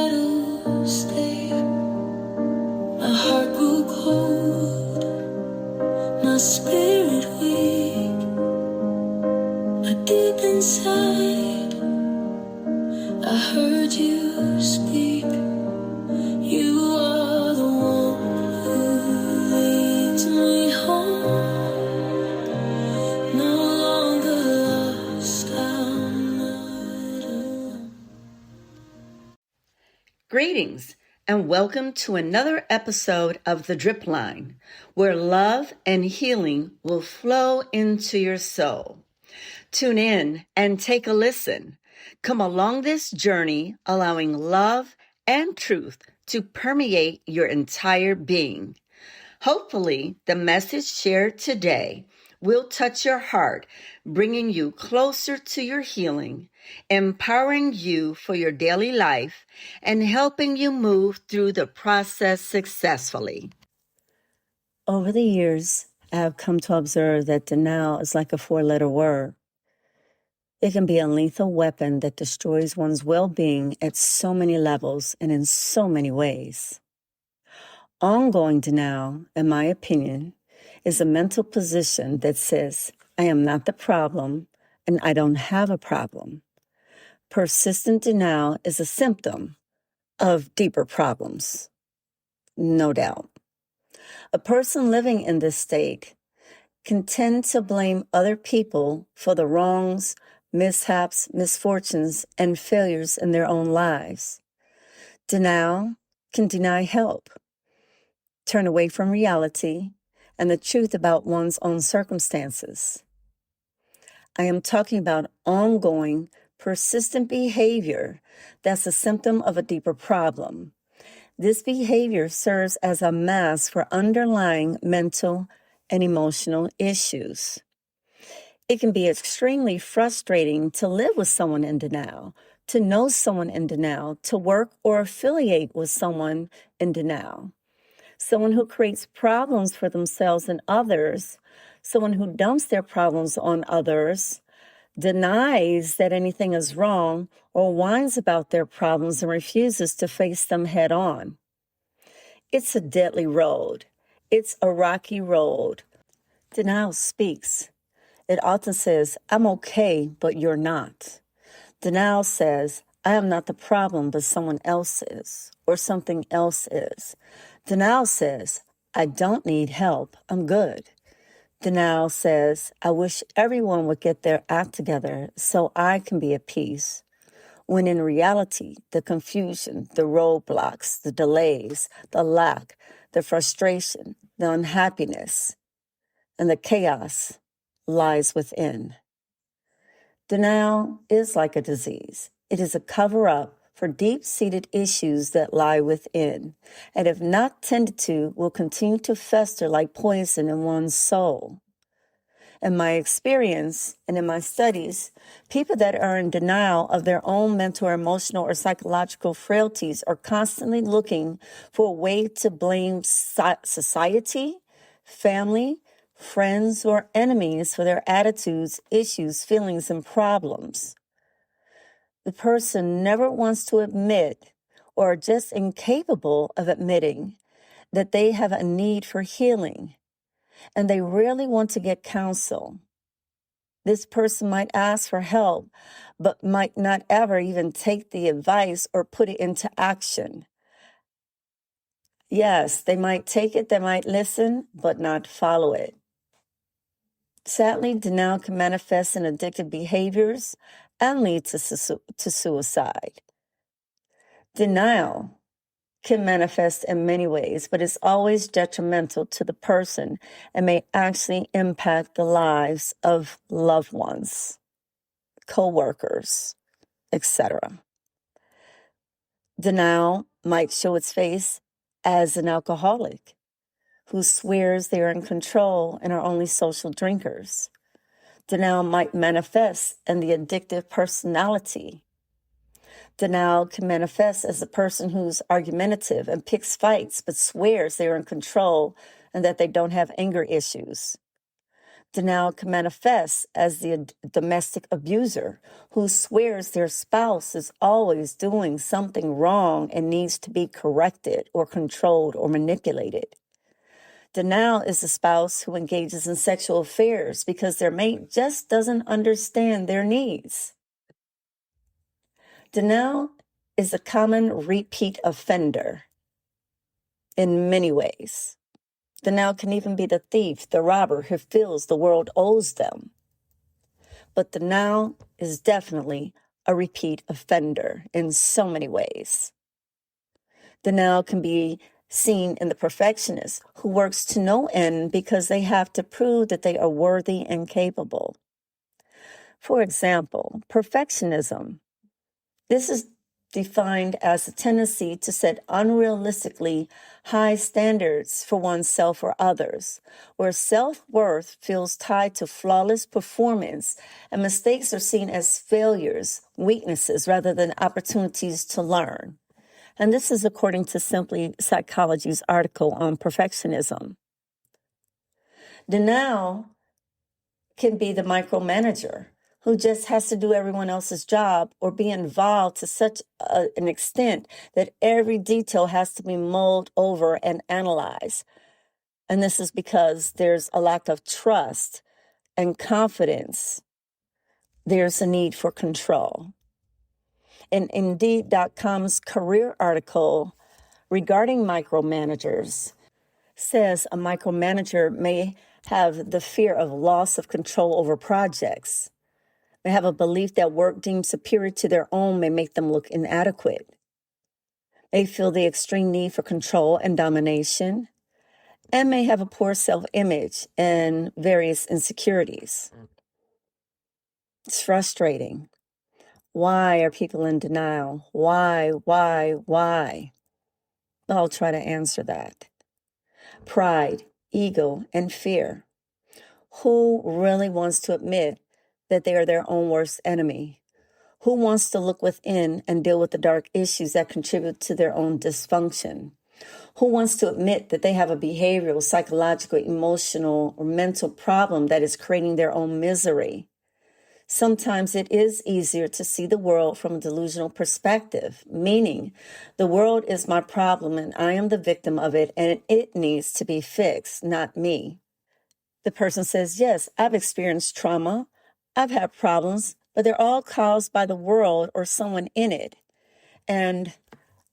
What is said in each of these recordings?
shadows stayed. My heart grew cold, my spirit weak, but deep inside I heard you speak. You are the one who leads me home, no longer lost, I'm not alone. Greetings and welcome to another episode of The Drip Line, where love and healing will flow into your soul. Tune in and take a listen. Come along this journey, allowing love and truth to permeate your entire being. Hopefully, the message shared today will touch your heart, bringing you closer to your healing, empowering you for your daily life, and helping you move through the process successfully. Over the years, I have come to observe that denial is like a four-letter word. It can be a lethal weapon that destroys one's well-being at so many levels and in so many ways. Ongoing denial, in my opinion, is a mental position that says, I am not the problem and I don't have a problem. Persistent denial is a symptom of deeper problems, no doubt. A person living in this state can tend to blame other people for the wrongs, mishaps, misfortunes, and failures in their own lives. Denial can deny help, turn away from reality and the truth about one's own circumstances. I am talking about ongoing, persistent behavior that's a symptom of a deeper problem. This behavior serves as a mask for underlying mental and emotional issues. It can be extremely frustrating to live with someone in denial, to know someone in denial, to work or affiliate with someone in denial. Someone who creates problems for themselves and others, someone who dumps their problems on others, denies that anything is wrong, or whines about their problems and refuses to face them head on. It's a deadly road. It's a rocky road. Denial speaks. It often says, I'm okay, but you're not. Denial says, I am not the problem, but someone else is, or something else is. Denial says, I don't need help, I'm good. Denial says, I wish everyone would get their act together so I can be at peace. When in reality, the confusion, the roadblocks, the delays, the lack, the frustration, the unhappiness, and the chaos lies within. Denial is like a disease. It is a cover-up for deep-seated issues that lie within, and if not tended to, will continue to fester like poison in one's soul. In my experience and in my studies, people that are in denial of their own mental or emotional or psychological frailties are constantly looking for a way to blame society, family, friends, or enemies for their attitudes, issues, feelings, and problems. The person never wants to admit or are just incapable of admitting that they have a need for healing, and they rarely want to get counsel. This person might ask for help, but might not ever even take the advice or put it into action. Yes, they might take it, they might listen, but not follow it. Sadly, denial can manifest in addictive behaviors and lead to suicide. Denial can manifest in many ways, but it's always detrimental to the person and may actually impact the lives of loved ones, co-workers, etc. Denial might show its face as an alcoholic who swears they are in control and are only social drinkers. Denial might manifest in the addictive personality. Denial can manifest as a person who's argumentative and picks fights but swears they're in control and that they don't have anger issues. Denial can manifest as the domestic abuser who swears their spouse is always doing something wrong and needs to be corrected or controlled or manipulated. Denial is the spouse who engages in sexual affairs because their mate just doesn't understand their needs. Denial is a common repeat offender in many ways. Denial can even be the thief, the robber who feels the world owes them. But denial is definitely a repeat offender in so many ways. Denial can be seen in the perfectionist who works to no end because they have to prove that they are worthy and capable. For example, perfectionism. This is defined as a tendency to set unrealistically high standards for oneself or others, where self-worth feels tied to flawless performance and mistakes are seen as failures, weaknesses, rather than opportunities to learn. And this is according to Simply Psychology's article on perfectionism. Denial can be the micromanager who just has to do everyone else's job or be involved to such an extent that every detail has to be mulled over and analyzed. And this is because there's a lack of trust and confidence. There's a need for control. In Indeed.com's career article regarding micromanagers says a micromanager may have the fear of loss of control over projects. They have a belief that work deemed superior to their own may make them look inadequate. They feel the extreme need for control and domination, and may have a poor self-image and various insecurities. It's frustrating. Why are people in denial? Why? I'll try to answer that. Pride, ego, and fear. Who really wants to admit that they are their own worst enemy? Who wants to look within and deal with the dark issues that contribute to their own dysfunction? Who wants to admit that they have a behavioral, psychological, emotional, or mental problem that is creating their own misery? Sometimes it is easier to see the world from a delusional perspective, meaning the world is my problem and I am the victim of it and it needs to be fixed, not me. The person says, yes, I've experienced trauma. I've had problems, but they're all caused by the world or someone in it. And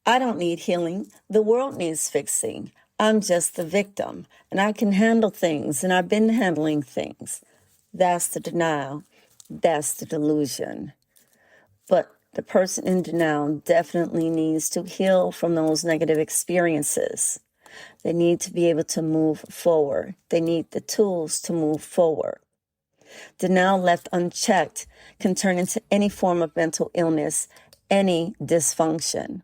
I don't need healing. The world needs fixing. I'm just the victim and I can handle things and I've been handling things. That's the denial. That's the delusion. But the person in denial definitely needs to heal from those negative experiences. They need to be able to move forward. They need the tools to move forward. Denial left unchecked can turn into any form of mental illness, any dysfunction.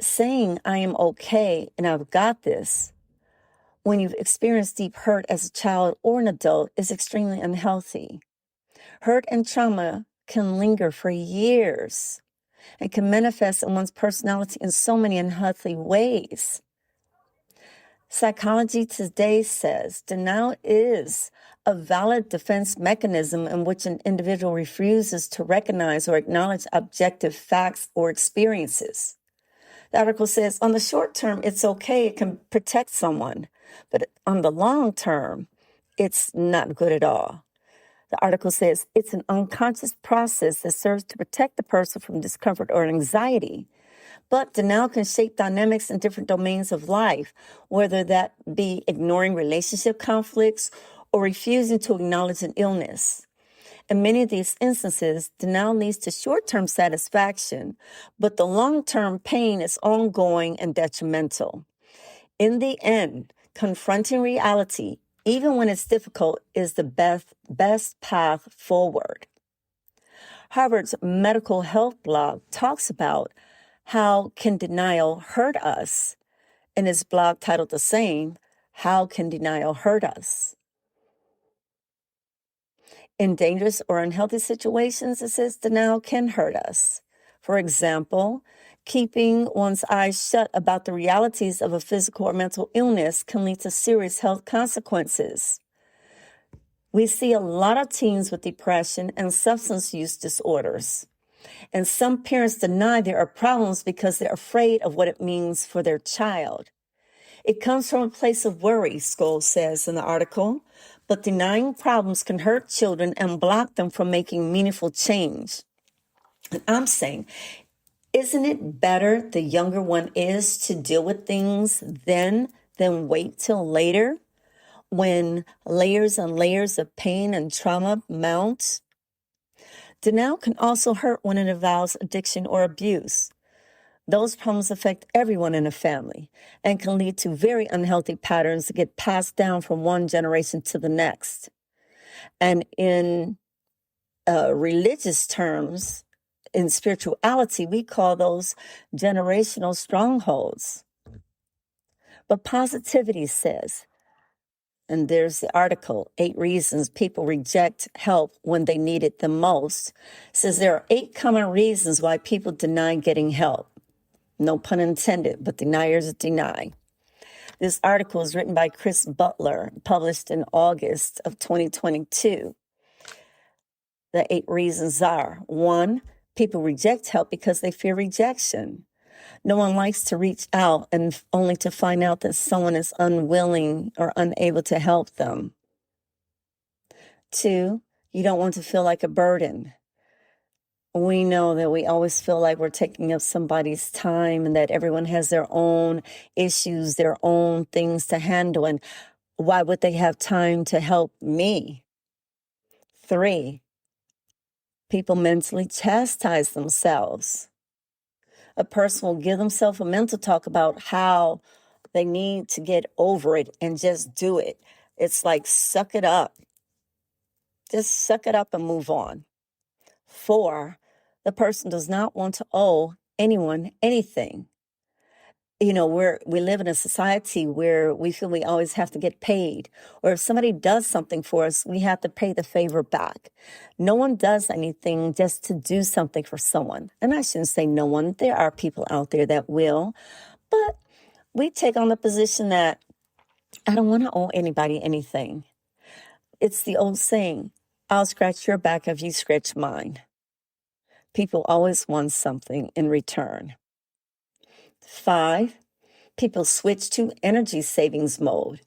Saying I am okay and I've got this when you've experienced deep hurt as a child or an adult is extremely unhealthy. Hurt and trauma can linger for years and can manifest in one's personality in so many unhealthy ways. Psychology today says denial is a valid defense mechanism in which an individual refuses to recognize or acknowledge objective facts or experiences. The article says on the short term, it's okay, it can protect someone, but on the long term, it's not good at all. The article says it's an unconscious process that serves to protect the person from discomfort or anxiety. But denial can shape dynamics in different domains of life, whether that be ignoring relationship conflicts or refusing to acknowledge an illness. In many of these instances, denial leads to short-term satisfaction, but the long-term pain is ongoing and detrimental. In the end, confronting reality, even when it's difficult, is the best path forward. Harvard's medical health blog talks about how can denial hurt us? In his blog titled the same, How Can Denial Hurt Us? In dangerous or unhealthy situations, it says denial can hurt us. For example, keeping one's eyes shut about the realities of a physical or mental illness can lead to serious health consequences. We see a lot of teens with depression and substance use disorders. And some parents deny there are problems because they're afraid of what it means for their child. It comes from a place of worry, Scholl says in the article, but denying problems can hurt children and block them from making meaningful change. And I'm saying, isn't it better the younger one is to deal with things then than wait till later when layers and layers of pain and trauma mount? Denial can also hurt when it involves addiction or abuse. Those problems affect everyone in a family and can lead to very unhealthy patterns that get passed down from one generation to the next. And in religious terms, in spirituality, we call those generational strongholds. But positivity says, and there's the article, 8 Reasons People Reject Help When They Need It the Most, says there are 8 common reasons why people deny getting help. No pun intended, but deniers deny. This article is written by Chris Butler, published in August of 2022. The 8 reasons are: 1, people reject help because they fear rejection. No one likes to reach out and only to find out that someone is unwilling or unable to help them. 2, you don't want to feel like a burden. We know that we always feel like we're taking up somebody's time and that everyone has their own issues, their own things to handle. And why would they have time to help me? 3, people mentally chastise themselves. A person will give themselves a mental talk about how they need to get over it and just do it. It's like, suck it up. Just suck it up and move on. 4, the person does not want to owe anyone anything. You know, we live in a society where we feel we always have to get paid, or if somebody does something for us, we have to pay the favor back. No one does anything just to do something for someone. And I shouldn't say no one. There are people out there that will, but we take on the position that I don't want to owe anybody anything. It's the old saying, I'll scratch your back if you scratch mine. People always want something in return. 5, people switch to energy savings mode.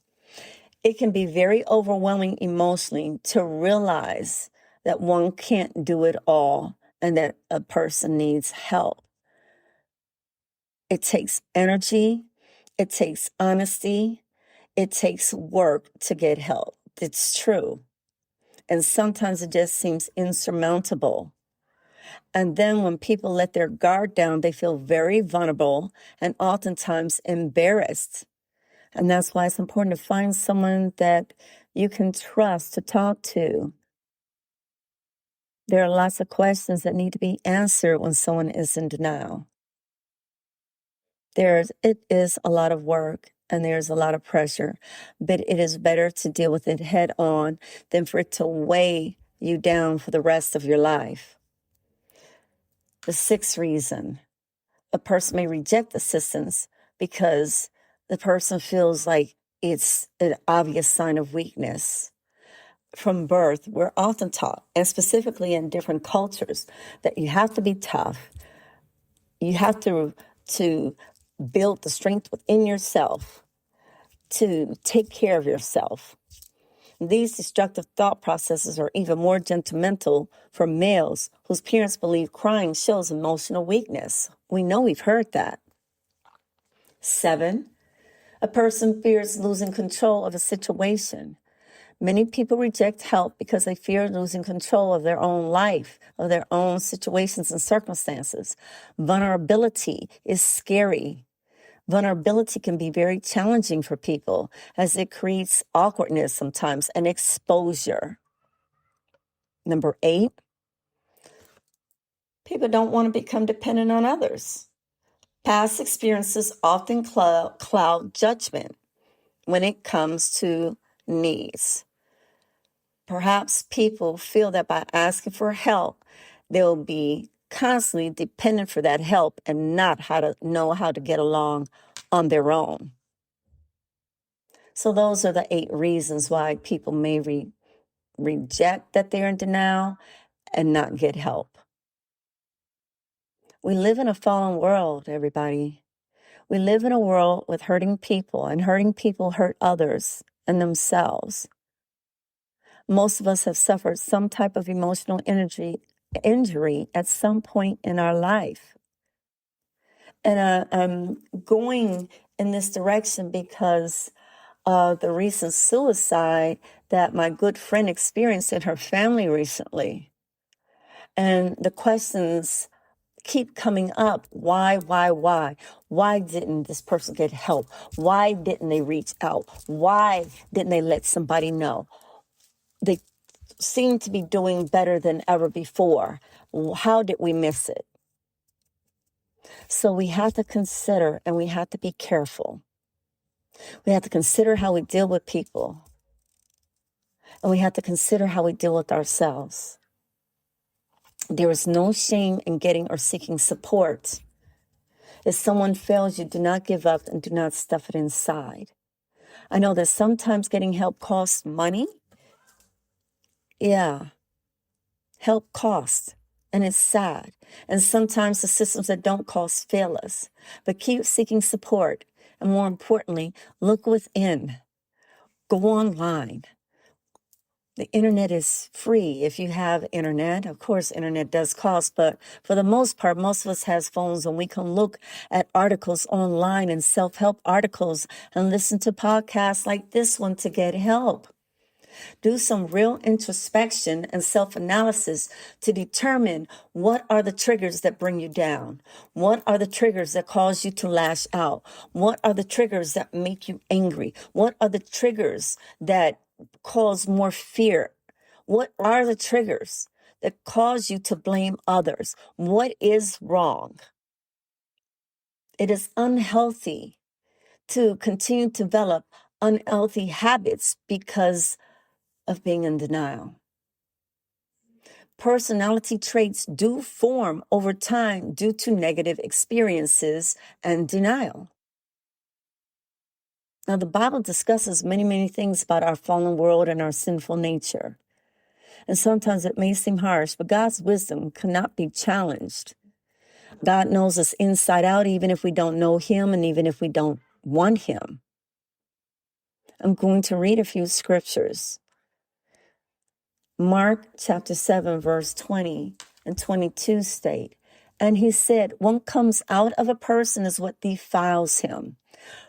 It can be very overwhelming emotionally to realize that one can't do it all and that a person needs help. It takes energy, it takes honesty, it takes work to get help. It's true. And sometimes it just seems insurmountable. And then when people let their guard down, they feel very vulnerable and oftentimes embarrassed. And that's why it's important to find someone that you can trust to talk to. There are lots of questions that need to be answered when someone is in denial. It is a lot of work and there's a lot of pressure, but it is better to deal with it head on than for it to weigh you down for the rest of your life. The 6th reason, a person may reject assistance because the person feels like it's an obvious sign of weakness. From birth, we're often taught, and specifically in different cultures, that you have to be tough. You have to build the strength within yourself to take care of yourself. These destructive thought processes are even more detrimental for males whose parents believe crying shows emotional weakness. We know we've heard that. 7, a person fears losing control of a situation. Many people reject help because they fear losing control of their own life, of their own situations and circumstances. Vulnerability is scary. Vulnerability can be very challenging for people as it creates awkwardness sometimes and exposure. Number 8, people don't want to become dependent on others. Past experiences often cloud judgment when it comes to needs. Perhaps people feel that by asking for help, they'll be constantly dependent for that help and not know how to get along on their own. So those are the 8 reasons why people may reject that they're in denial and not get help. We live in a fallen world, everybody. We live in a world with hurting people, and hurting people hurt others and themselves. Most of us have suffered some type of emotional injury at some point in our life. And I'm going in this direction because of the recent suicide that my good friend experienced in her family recently. And the questions keep coming up. Why? Why didn't this person get help? Why didn't they reach out? Why didn't they let somebody know? They seem to be doing better than ever before. How did we miss it? So we have to consider, and we have to be careful. We have to consider how we deal with people. And we have to consider how we deal with ourselves. There is no shame in getting or seeking support. If someone fails you, do not give up and do not stuff it inside. I know that sometimes getting help costs money. Yeah, help costs, and it's sad. And sometimes the systems that don't cost fail us. But keep seeking support. And more importantly, look within. Go online. The internet is free if you have internet. Of course, internet does cost, but for the most part, most of us has phones and we can look at articles online and self-help articles and listen to podcasts like this one to get help. Do some real introspection and self-analysis to determine what are the triggers that bring you down. What are the triggers that cause you to lash out? What are the triggers that make you angry? What are the triggers that cause more fear? What are the triggers that cause you to blame others? What is wrong? It is unhealthy to continue to develop unhealthy habits because of being in denial. Personality traits do form over time due to negative experiences and denial. Now, the Bible discusses many things about our fallen world and our sinful nature. And sometimes it may seem harsh, but God's wisdom cannot be challenged. God knows us inside out, even if we don't know him and even if we don't want him. I'm going to read a few scriptures. Mark chapter 7, verse 20 and 22 state, and he said, what comes out of a person is what defiles him.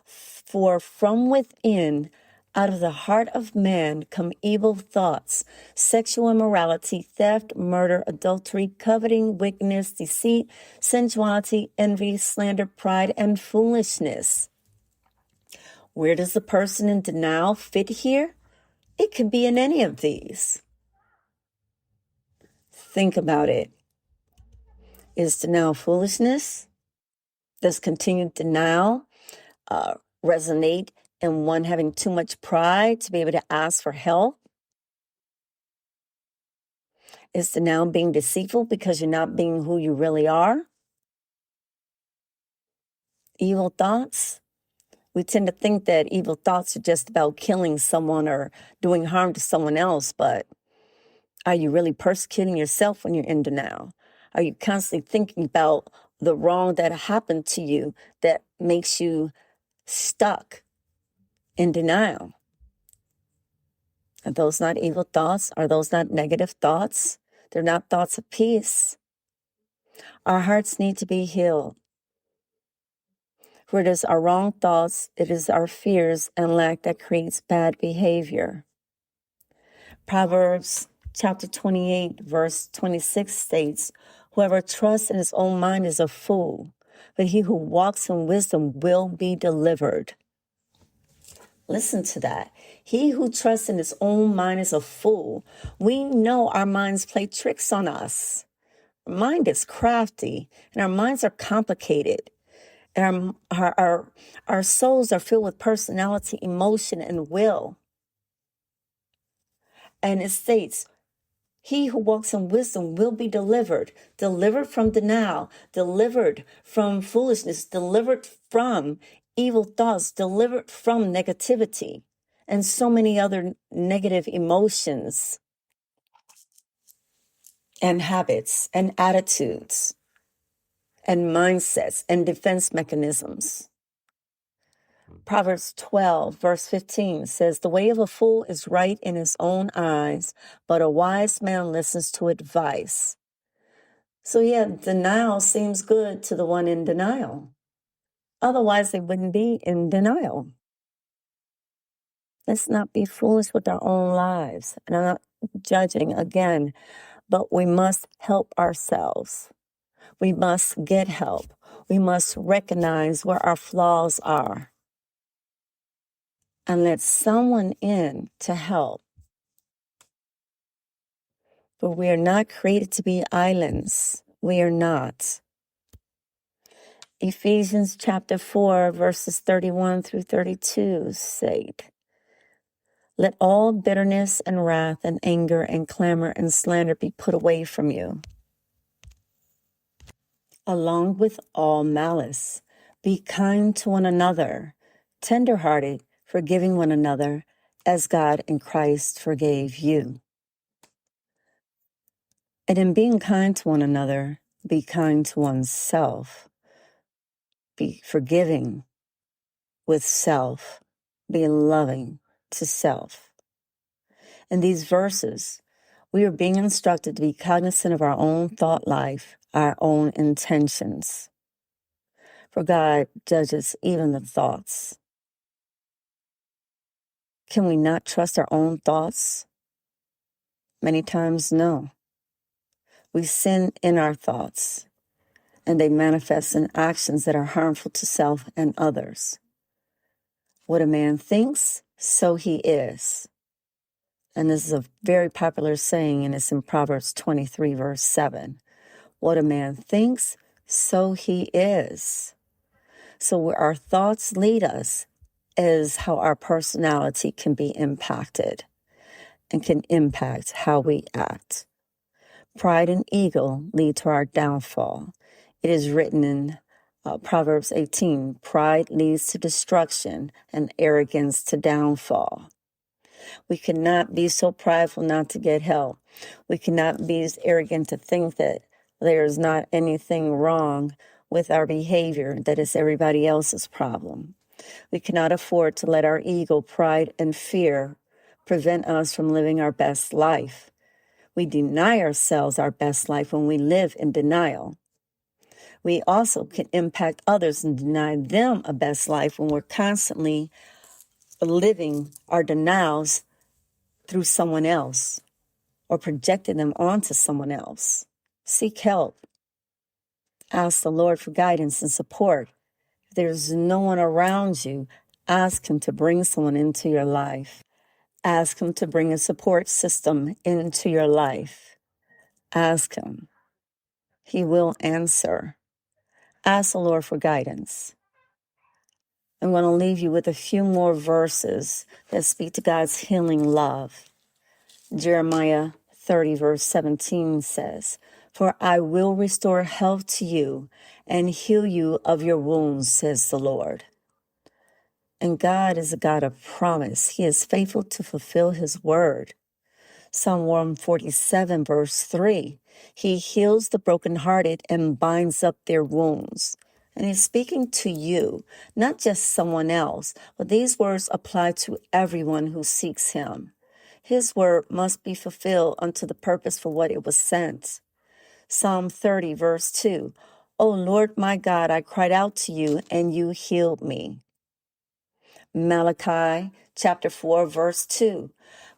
For from within, out of the heart of man, come evil thoughts, sexual immorality, theft, murder, adultery, coveting, wickedness, deceit, sensuality, envy, slander, pride, and foolishness. Where does the person in denial fit here? It could be in any of these. Think about it. Is denial foolishness? Does continued denial resonate in one having too much pride to be able to ask for help? Is denial being deceitful because you're not being who you really are? Evil thoughts? We tend to think that evil thoughts are just about killing someone or doing harm to someone else, but are you really persecuting yourself when you're in denial? Are you constantly thinking about the wrong that happened to you that makes you stuck in denial? Are those not evil thoughts? Are those not negative thoughts? They're not thoughts of peace. Our hearts need to be healed. For it is our wrong thoughts, it is our fears and lack that creates bad behavior. Proverbs chapter 28, verse 26 states, whoever trusts in his own mind is a fool, but he who walks in wisdom will be delivered. Listen to that. He who trusts in his own mind is a fool. We know our minds play tricks on us. Our mind is crafty, and our minds are complicated. And our souls are filled with personality, emotion, and will. And it states, he who walks in wisdom will be delivered from denial, delivered from foolishness, delivered from evil thoughts, delivered from negativity, and so many other negative emotions. and habits and attitudes and mindsets and defense mechanisms. Proverbs 12, verse 15 says, "The way of a fool is right in his own eyes, but a wise man listens to advice." So yeah, denial seems good to the one in denial. Otherwise, they wouldn't be in denial. Let's not be foolish with our own lives. And I'm not judging again, but we must help ourselves. We must get help. We must recognize where our flaws are and let someone in to help. But we are not created to be islands. We are not. Ephesians chapter 4, verses 31 through 32 say, "Let all bitterness and wrath and anger and clamor and slander be put away from you, along with all malice. Be kind to one another, tenderhearted, forgiving one another, as God in Christ forgave you." And in being kind to one another, be kind to oneself. Be forgiving with self. Be loving to self. In these verses, we are being instructed to be cognizant of our own thought life, our own intentions. For God judges even the thoughts. Can we not trust our own thoughts? Many times, no. We sin in our thoughts, and they manifest in actions that are harmful to self and others. What a man thinks, so he is. And this is a very popular saying, and it's in Proverbs 23, verse 7. What a man thinks, so he is. So where our thoughts lead us is how our personality can be impacted and can impact how we act. Pride and ego lead to our downfall. It is written in Proverbs 18, "Pride leads to destruction and arrogance to downfall." We cannot be so prideful not to get help. We cannot be as arrogant to think that there's not anything wrong with our behavior, that it's everybody else's problem. We cannot afford to let our ego, pride, and fear prevent us from living our best life. We deny ourselves our best life when we live in denial. We also can impact others and deny them a best life when we're constantly living our denials through someone else or projecting them onto someone else. Seek help. Ask the Lord for guidance and support. If there's no one around you, ask Him to bring someone into your life. Ask Him to bring a support system into your life. Ask Him. He will answer. Ask the Lord for guidance. I'm going to leave you with a few more verses that speak to God's healing love. Jeremiah 30, verse 17 says, "For I will restore health to you and heal you of your wounds, says the Lord." And God is a God of promise. He is faithful to fulfill His word. Psalm 147, verse 3, "He heals the brokenhearted and binds up their wounds." And He's speaking to you, not just someone else, but these words apply to everyone who seeks Him. His word must be fulfilled unto the purpose for what it was sent. Psalm 30, verse 2, "O Lord my God, I cried out to you, and you healed me." Malachi chapter 4, verse 2,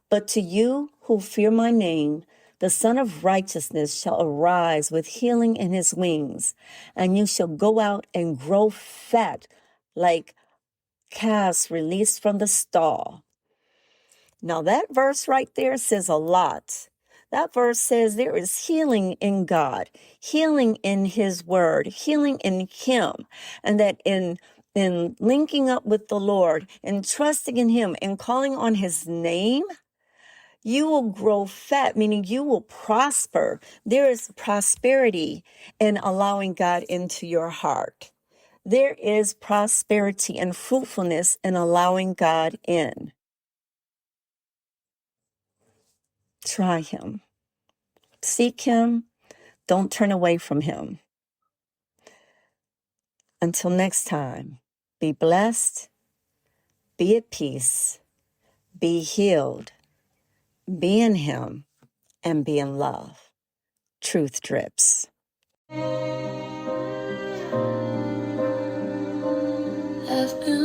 "But to you who fear my name, the Son of Righteousness shall arise with healing in his wings, and you shall go out and grow fat like calves released from the stall." Now that verse right there says a lot. That verse says there is healing in God, healing in His word, healing in Him, and that in linking up with the Lord and trusting in Him and calling on His name, you will grow fat, meaning you will prosper. There is prosperity in allowing God into your heart. There is prosperity and fruitfulness in allowing God in. Try Him. Seek him. Don't turn away from him. Until next time, be blessed, be at peace, be healed, be in him, and be in love. Truth drips. I've been